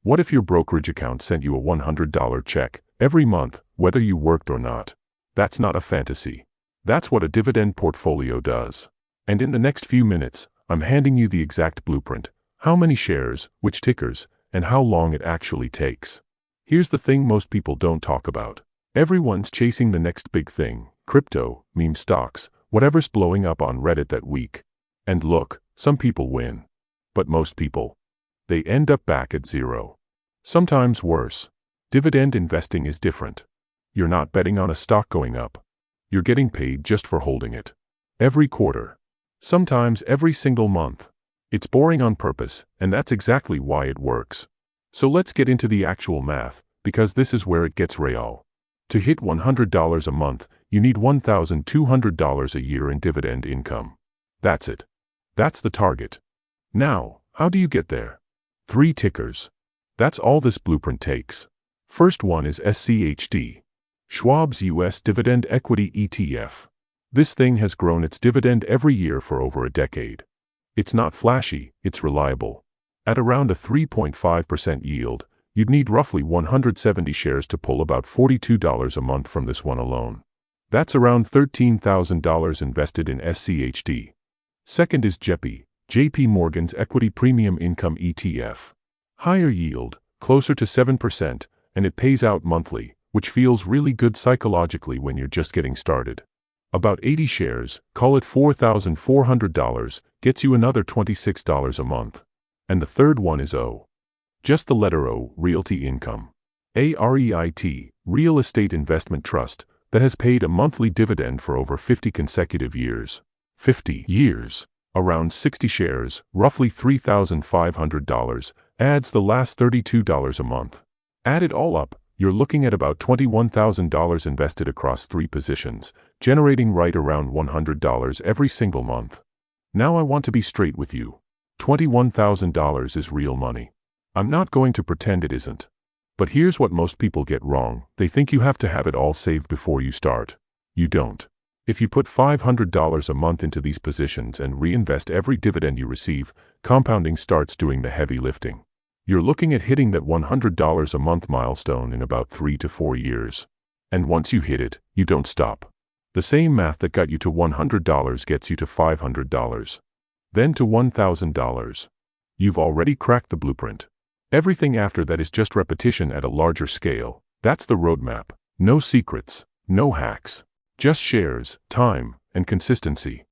What if your brokerage account sent you a $100 check every month, whether you worked or not? That's not a fantasy. That's what a dividend portfolio does. And in the next few minutes, I'm handing you the exact blueprint: how many shares, which tickers, and how long it actually takes. Here's the thing most people don't talk about. Everyone's chasing the next big thing: crypto, meme stocks, whatever's blowing up on Reddit that week. And look, some people win. But most people, they end up back at zero. Sometimes worse. Dividend investing is different. You're not betting on a stock going up. You're getting paid just for holding it. Every quarter. Sometimes every single month. It's boring on purpose, and that's exactly why it works. So let's get into the actual math, because this is where it gets real. To hit $100 a month, you need $1,200 a year in dividend income. That's it. That's the target. Now, how do you get there? 3 tickers. That's all this blueprint takes. First one is SCHD. Schwab's U.S. Dividend Equity ETF. This thing has grown its dividend every year for over a decade. It's not flashy, it's reliable. At around a 3.5% yield, you'd need roughly 170 shares to pull about $42 a month from this one alone. That's around $13,000 invested in SCHD. Second is JEPI, J.P. Morgan's Equity Premium Income ETF. Higher yield, closer to 7%, and it pays out monthly, which feels really good psychologically when you're just getting started. About 80 shares, call it $4,400, gets you another $26 a month. And the third one is O. Just the letter O, Realty Income. A-REIT, Real Estate Investment Trust, that has paid a monthly dividend for over 50 consecutive years. 50 years. Around 60 shares, roughly $3,500, adds the last $32 a month. Add it all up, you're looking at about $21,000 invested across 3 positions, generating right around $100 every single month. Now I want to be straight with you. $21,000 is real money. I'm not going to pretend it isn't. But here's what most people get wrong: they think you have to have it all saved before you start. You don't. If you put $500 a month into these positions and reinvest every dividend you receive, compounding starts doing the heavy lifting. You're looking at hitting that $100 a month milestone in about 3 to 4 years. And once you hit it, you don't stop. The same math that got you to $100 gets you to $500. Then to $1,000. You've already cracked the blueprint. Everything after that is just repetition at a larger scale. That's the roadmap. No secrets, no hacks. Just shares, time, and consistency.